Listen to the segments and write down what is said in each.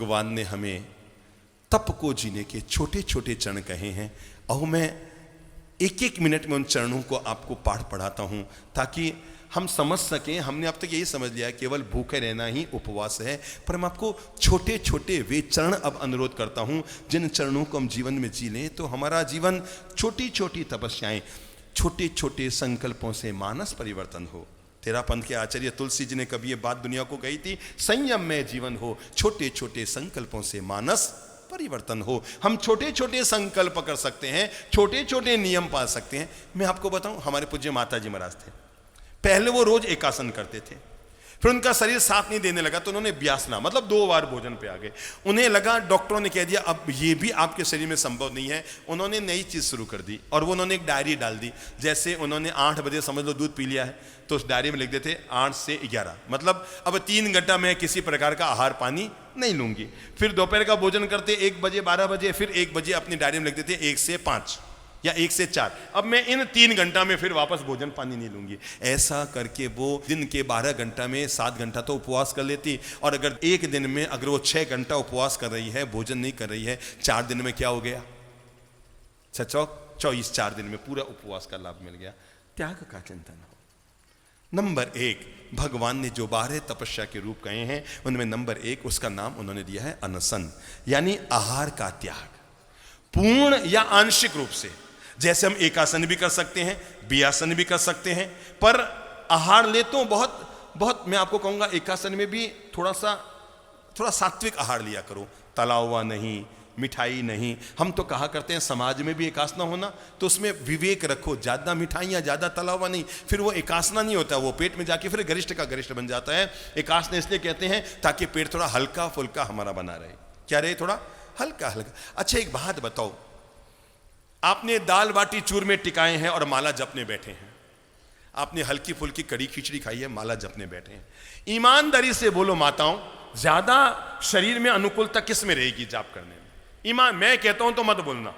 भगवान ने हमें तप को जीने के छोटे छोटे चरण कहे हैं, और मैं एक एक मिनट में उन चरणों को आपको पाठ पढ़ाता हूं ताकि हम समझ सकें। हमने अब तक यही समझ लिया केवल भूखे रहना ही उपवास है, पर मैं आपको छोटे छोटे वे चरण अब अनुरोध करता हूं जिन चरणों को हम जीवन में जी लें तो हमारा जीवन छोटी छोटी तपस्याएं, छोटे छोटे संकल्पों से मानस परिवर्तन हो। तेरा पंथ के आचार्य तुलसी जी ने कभी ये बात दुनिया को कही थी, संयम में जीवन हो, छोटे छोटे संकल्पों से मानस परिवर्तन हो। हम छोटे छोटे संकल्प कर सकते हैं, छोटे छोटे नियम पाल सकते हैं। मैं आपको बताऊं, हमारे पूज्य माता जी महाराज थे, पहले वो रोज एकासन करते थे, फिर उनका शरीर साथ नहीं देने लगा तो उन्होंने व्यासना मतलब 2 बार भोजन पे आ गए। उन्हें लगा, डॉक्टरों ने कह दिया अब ये भी आपके शरीर में संभव नहीं है। उन्होंने नई चीज शुरू कर दी और वो उन्होंने एक डायरी डाल दी। जैसे उन्होंने 8 बजे समझ लो दूध पी लिया है तो उस डायरी में लिख देते 8 से 11, मतलब अब 3 घंटा मैं किसी प्रकार का आहार पानी नहीं लूंगी। फिर दोपहर का भोजन करते 1 बजे 12 बजे, फिर 1 बजे अपनी डायरी में लिख देते 1 से 5 या 1 से 4, अब मैं इन 3 घंटा में फिर वापस भोजन पानी नहीं लूंगी। ऐसा करके वो दिन के 12 घंटा में 7 घंटा तो उपवास कर लेती, और अगर एक दिन में अगर वो 6 घंटा उपवास कर रही है, भोजन नहीं कर रही है, 4 दिन में क्या हो गया, 24, 4 दिन में पूरा उपवास का लाभ मिल गया। त्याग का चिंतन हो। नंबर 1, भगवान ने जो 12 तपस्या के रूप कहे हैं उनमें नंबर 1 उसका नाम उन्होंने दिया है अनशन, यानी आहार का त्याग, पूर्ण या आंशिक रूप से। जैसे हम एकासन भी कर सकते हैं, बियासन भी कर सकते हैं, पर आहार ले तो बहुत मैं आपको कहूंगा एकासन में भी थोड़ा सात्विक आहार लिया करो, तला हुआ नहीं, मिठाई नहीं। हम तो कहा करते हैं समाज में भी एकासना होना तो उसमें विवेक रखो, ज्यादा मिठाइयाँ ज्यादा तला हुआ नहीं, फिर वो एकासना नहीं होता, वो पेट में जाके फिर गरिष्ठ का गरिष्ठ बन जाता है। एकासना इसलिए कहते हैं ताकि पेट थोड़ा हल्का फुल्का हमारा बना रहे। क्या रहे, थोड़ा हल्का हल्का। अच्छा एक बात बताओ, आपने दाल बाटी चूरमे टिकाए हैं और माला जपने बैठे हैं, आपने हल्की फुल्की कड़ी खिचड़ी खाई है, माला जपने बैठे हैं, ईमानदारी से बोलो माताओं, ज्यादा शरीर में अनुकूलता किस में रहेगी जाप करने में? मैं कहता हूं तो मत बोलना।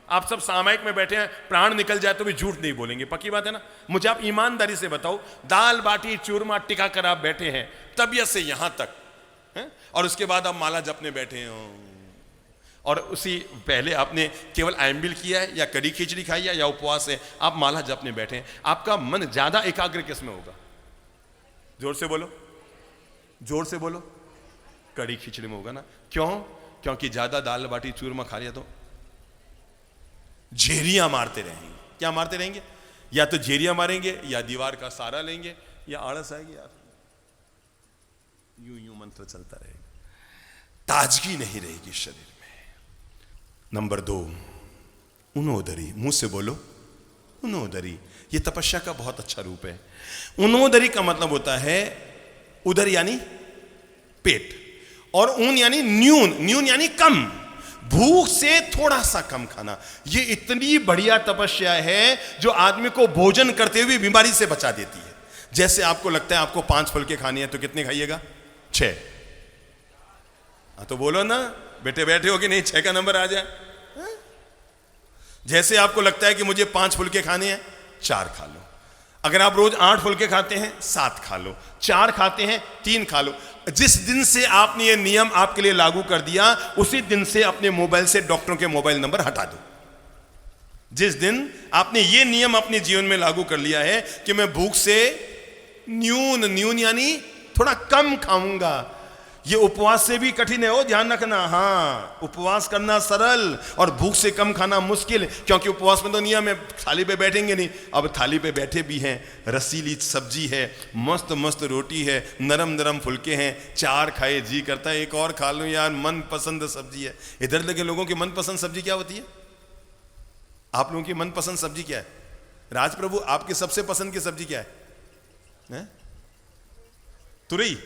आप सब सामायिक में बैठे हैं, प्राण निकल जाए तो भी झूठ नहीं बोलेंगे, पक्की बात है ना? मुझे आप ईमानदारी से बताओ, दाल बाटी चूरमा टिका कर आप बैठे हैं तबियत से यहां तक है? और उसके बाद आप माला जपने बैठे हो, और उसी पहले आपने केवल आयम्बिल किया है या कड़ी खिचड़ी खाई है या उपवास है, आप माला जपने बैठे हैं, आपका मन ज्यादा एकाग्र किस में होगा? जोर से बोलो, जोर से बोलो। कड़ी खिचड़ी में होगा ना। क्यों? क्योंकि ज्यादा दाल बाटी चूरमा खा लिया तो झेरियां मारते रहेंगे। क्या मारते रहेंगे? या तो झेरियां मारेंगे या दीवार का सहारा लेंगे या आलस आएगी, यार यूं यूं मंत्र चलता रहेगा, ताजगी नहीं रहेगी शरीर में। नंबर 2, उनोदरी, मुंह से बोलो उनोदरी। यह तपस्या का बहुत अच्छा रूप है। उनोदरी का मतलब होता है उदर यानी पेट, और ऊन यानी न्यून, न्यून यानी कम, भूख से थोड़ा सा कम खाना। यह इतनी बढ़िया तपस्या है जो आदमी को भोजन करते हुए बीमारी से बचा देती है। जैसे आपको लगता है आपको 5 फुलके खानी है तो कितने खाइएगा? 6। तो बोलो ना, बेटे बैठे हो कि नहीं, 6 का नंबर आ जाए। जैसे आपको लगता है कि मुझे 5 फुलके खाने हैं, 4 खा लो। अगर आप रोज 8 फुलके खाते हैं, 7 खा लो। 4 खाते हैं, 3 खा लो। जिस दिन से आपने ये नियम आपके लिए लागू कर दिया, उसी दिन से अपने मोबाइल से डॉक्टरों के मोबाइल नंबर हटा दो। जिस दिन आपने ये नियम अपने जीवन में लागू कर लिया है कि मैं भूख से न्यून यानी थोड़ा कम खाऊंगा। ये उपवास से भी कठिन है, ध्यान रखना। हाँ, उपवास करना सरल और भूख से कम खाना मुश्किल, क्योंकि उपवास में तो नियम है थाली पे बैठेंगे नहीं। अब थाली पे बैठे भी हैं, रसीली सब्जी है, मस्त मस्त रोटी है, नरम नरम फुलके हैं, 4 खाए, जी करता है एक और खा लो यार, मन पसंद सब्जी है। इधर लगे लोगों की मनपसंद सब्जी क्या होती है? आप लोगों की मनपसंद सब्जी क्या है? राज प्रभु, आपकी सबसे पसंद की सब्जी क्या है? तुरई।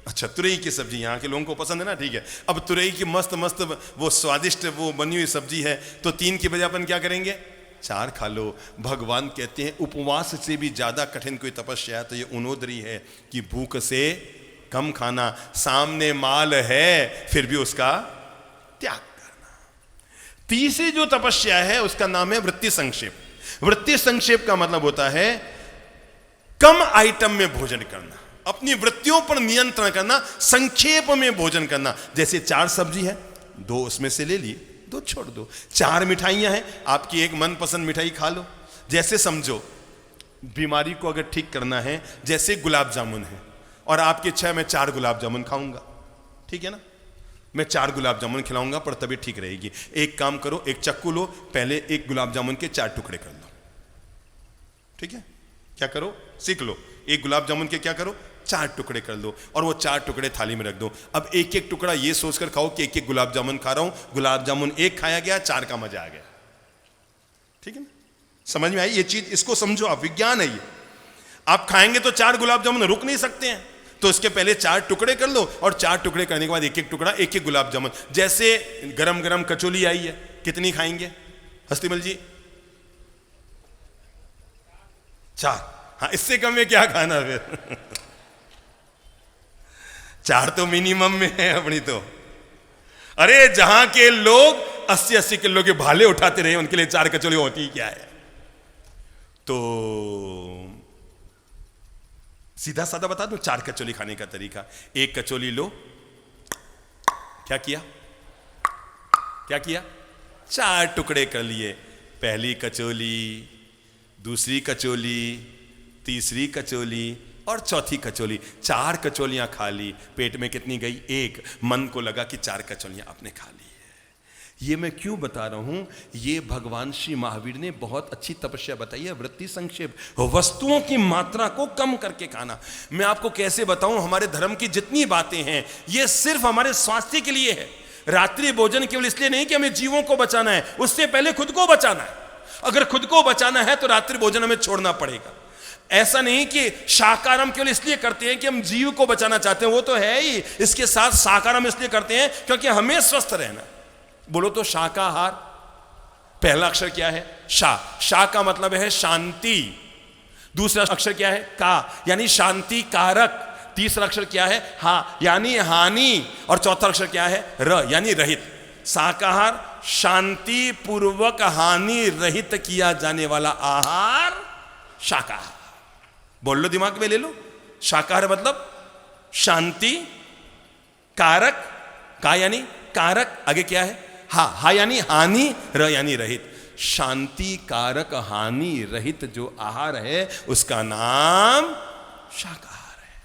अच्छा, तुरई की सब्जी यहाँ के लोगों को पसंद है ना, ठीक है। अब तुरई की मस्त मस्त वो स्वादिष्ट वो बनी हुई सब्जी है, तो 3 की बजाय अपन क्या करेंगे? 4 खा लो। भगवान कहते हैं उपवास से भी ज्यादा कठिन कोई तपस्या है तो ये उनोदरी है कि भूख से कम खाना, सामने माल है फिर भी उसका त्याग करना। तीसरी जो तपस्या है उसका नाम है वृत्ति संक्षेप। वृत्ति संक्षेप का मतलब होता है कम आइटम में भोजन करना। अपनी वृत्तियों पर नियंत्रण करना, संक्षेप में भोजन करना। जैसे 4 सब्जी है, 2 उसमें से ले लिए, 2 छोड़ दो। 4 मिठाइयां हैं, आपकी एक मनपसंद मिठाई खा लो। जैसे समझो बीमारी को अगर ठीक करना है, जैसे गुलाब जामुन है और आपकी इच्छा है मैं 4 गुलाब जामुन खाऊंगा, ठीक है ना, मैं 4 गुलाब जामुन खिलाऊंगा पर तबीयत ठीक रहेगी। एक काम करो, एक चक्कू लो, पहले एक गुलाब जामुन के 4 टुकड़े कर लो, ठीक है। क्या करो, सीख लो, एक गुलाब जामुन के क्या करो, 4 टुकड़े कर लो और वो 4 टुकड़े थाली में रख दो। अब एक एक टुकड़ा ये सोचकर खाओ कि एक एक गुलाब जामुन खा रहा हूं, गुलाब जामुन 1 खाया गया, 4 का मजा आ गया, ठीक है ना। समझ में आई ये चीज, इसको समझो आप, विज्ञान है ये। आप खाएंगे तो 4 गुलाब जामुन रुक नहीं सकते हैं, तो इसके पहले 4 टुकड़े कर लो और 4 टुकड़े करने के बाद एक एक टुकड़ा, एक एक गुलाब जामुन। जैसे गरम गरम कचौली आई है, कितनी खाएंगे हस्तीमल जी? 4। हाँ, इससे कम में क्या खाना फिर 4 तो मिनिमम में है अपनी तो। अरे जहां के लोग 80-80 किलो के भाले उठाते रहे, उनके लिए 4 कचौली होती क्या है। तो सीधा साधा बता दो 4 कचौली खाने का तरीका। एक कचौली लो, क्या किया, क्या किया, 4 टुकड़े कर लिए। पहली कचौली, दूसरी कचौली, तीसरी कचौली और चौथी कचौली। 4 कचौलियां खा ली। पेट में कितनी गई? 1। मन को लगा कि 4 कचौलियां आपने खा ली है। ये मैं क्यों बता रहा हूं, ये भगवान श्री महावीर ने बहुत अच्छी तपस्या बताई है, वृत्ति संक्षेप, वस्तुओं की मात्रा को कम करके खाना। मैं आपको कैसे बताऊं, हमारे धर्म की जितनी बातें हैं ये सिर्फ हमारे स्वास्थ्य के लिए है। रात्रि भोजन केवल इसलिए नहीं कि हमें जीवों को बचाना है, उससे पहले खुद को बचाना है। अगर खुद को बचाना है तो रात्रि भोजन हमें छोड़ना पड़ेगा। ऐसा नहीं कि शाकाहार हम केवल इसलिए करते हैं कि हम जीव को बचाना चाहते हैं, वो तो है ही, इसके साथ शाकाहार हम इसलिए करते हैं क्योंकि हमें स्वस्थ रहना है। बोलो तो शाकाहार, पहला अक्षर क्या है? शा। शा का मतलब है शांति। दूसरा अक्षर क्या है? का, यानी शांति कारक। तीसरा अक्षर क्या है? हा, यानी हानि। और चौथा अक्षर क्या है? र, यानी रहित। शाकाहार शांति पूर्वक हानि रहित किया जाने वाला आहार शाकाहार। बोल लो, दिमाग में ले लो। शाकाहार मतलब शांति कारक, का यानी कारक, आगे क्या है? हा, हा यानी हानि, र यानी रहित। शांति कारक हानि रहित जो आहार है उसका नाम शाकाहार है।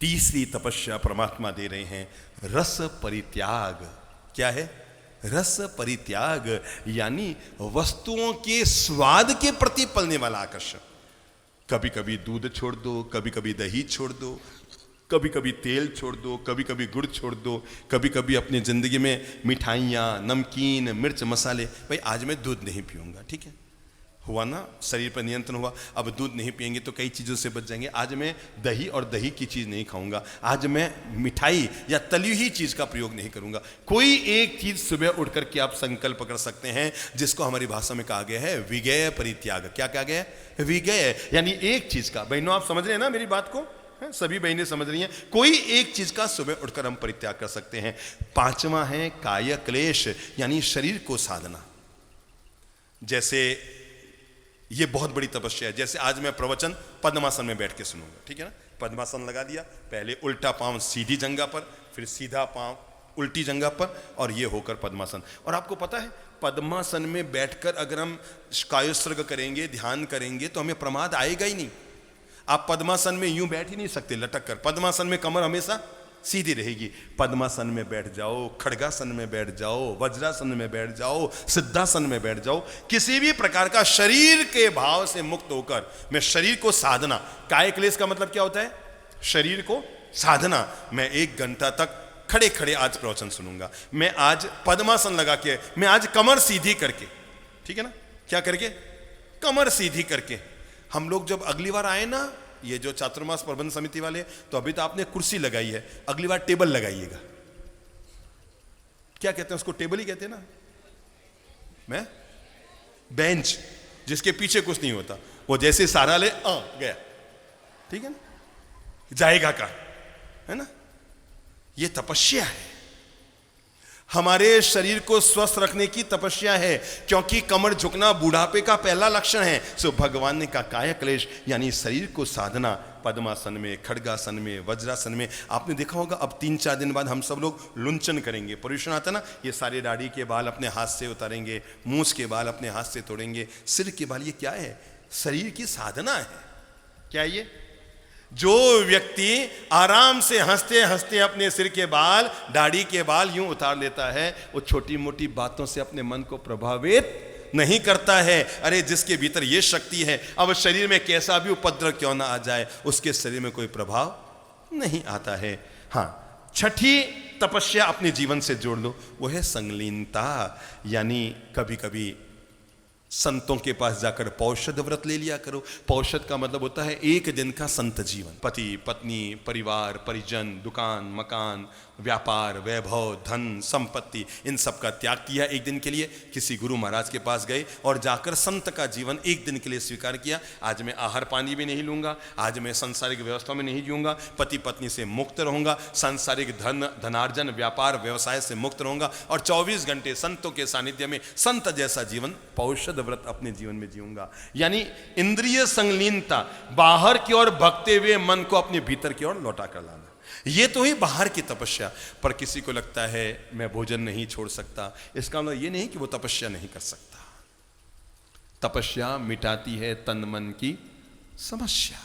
तीसरी तपस्या परमात्मा दे रहे हैं, रस परित्याग। क्या है? रस परित्याग, यानी वस्तुओं के स्वाद के प्रति पलने वाला आकर्षण। कभी कभी दूध छोड़ दो, कभी कभी दही छोड़ दो, कभी कभी तेल छोड़ दो, कभी कभी गुड़ छोड़ दो, कभी कभी अपनी ज़िंदगी में मिठाइयाँ, नमकीन, मिर्च, मसाले। भाई आज मैं दूध नहीं पीऊँगा, ठीक है, हुआ ना, शरीर पर नियंत्रण हुआ। अब दूध नहीं पिएंगे तो कई चीज़ों से बच जाएंगे। आज मैं दही और दही की चीज़ नहीं खाऊंगा, आज मैं मिठाई या तली हुई चीज़ का प्रयोग नहीं करूंगा। कोई एक चीज़ सुबह उठ करके आप संकल्प कर सकते हैं, जिसको हमारी भाषा में कहा गया है विगय परित्याग। क्या कहा गया है? विगय, यानी एक चीज़ का। बहनों आप समझ रहे हैं ना मेरी बात को? सभी बहनें समझ रही हैं। कोई एक चीज का सुबह उठकर हम परित्याग कर सकते हैं। 5वां है काय क्लेश, यानी शरीर को साधना। जैसे ये बहुत बड़ी तपस्या है। जैसे आज मैं प्रवचन पद्मासन में बैठ के सुनूंगा, ठीक है ना। पद्मासन लगा दिया, पहले उल्टा पांव सीधी जंघा पर, फिर सीधा पांव उल्टी जंघा पर, और ये होकर पद्मासन। और आपको पता है पद्मासन में बैठकर अगर हम कायोत्सर्ग करेंगे, ध्यान करेंगे, तो हमें प्रमाद आएगा ही नहीं। आप पद्मासन में यूं बैठ ही नहीं सकते लटक कर। पद्मासन में कमर हमेशा सीधी रहेगी। पद्मासन में बैठ जाओ, खड़गासन में बैठ जाओ, वज्रासन में बैठ जाओ, सिद्धासन में बैठ जाओ, किसी भी प्रकार का शरीर के भाव से मुक्त होकर मैं शरीर को साधना। काय क्लेश का मतलब क्या होता है? शरीर को साधना। मैं 1 घंटा तक खड़े खड़े आज प्रवचन सुनूंगा। मैं आज पद्मासन लगा के, मैं आज कमर सीधी करके, ठीक है ना, क्या करके? कमर सीधी करके। हम लोग जब अगली बार आए ना, ये जो चातुर्मास प्रबंध समिति वाले, तो अभी तो आपने कुर्सी लगाई है, अगली बार टेबल लगाइएगा। क्या कहते हैं उसको? टेबल ही कहते हैं ना, मैं बेंच, जिसके पीछे कुछ नहीं होता। वो जैसे सारा ले गया, ठीक है ना, जाएगा का, है ना। ये तपस्या है। हमारे शरीर को स्वस्थ रखने की तपस्या है, क्योंकि कमर झुकना बुढ़ापे का पहला लक्षण है। सो भगवान ने कहा काया क्लेश यानी शरीर को साधना, पद्मासन में, खड्गासन में, वज्रासन में। आपने देखा होगा अब 3-4 दिन बाद हम सब लोग लुंचन करेंगे, पर्यूषण आता ना, ये सारे दाढ़ी के बाल अपने हाथ से उतारेंगे, मूछ के बाल अपने हाथ से तोड़ेंगे, सिर के बाल। ये क्या है? शरीर की साधना है। क्या ये? जो व्यक्ति आराम से हंसते हंसते अपने सिर के बाल, दाढ़ी के बाल यूं उतार लेता है, वो छोटी मोटी बातों से अपने मन को प्रभावित नहीं करता है। अरे जिसके भीतर ये शक्ति है, अब शरीर में कैसा भी उपद्रव क्यों ना आ जाए, उसके शरीर में कोई प्रभाव नहीं आता है। हाँ, छठी तपस्या अपने जीवन से जोड़ लो, वो है संलीनता। यानी कभी कभी संतों के पास जाकर पौषध व्रत ले लिया करो। पौषध का मतलब होता है एक दिन का संत जीवन। पति पत्नी, परिवार परिजन, दुकान मकान, व्यापार, वैभव, धन संपत्ति, इन सब का त्याग किया एक दिन के लिए। किसी गुरु महाराज के पास गए और जाकर संत का जीवन एक दिन के लिए स्वीकार किया। आज मैं आहार पानी भी नहीं लूंगा, आज मैं सांसारिक व्यवस्था में नहीं जीऊंगा, पति पत्नी से मुक्त रहूंगा, सांसारिक धनार्जन व्यापार व्यवसाय से मुक्त रहूंगा, और 24 घंटे संतों के सानिध्य में संत जैसा जीवन, पौषध व्रत अपने जीवन में जीऊंगा। यानी इंद्रिय संलीनता, बाहर की ओर भगते हुए मन को अपने भीतर की ओर लौटा कर लाना, ये तो ही बाहर की तपस्या। पर किसी को लगता है मैं भोजन नहीं छोड़ सकता, इसका मतलब ये नहीं कि वो तपस्या नहीं कर सकता। तपस्या मिटाती है तन मन की समस्या।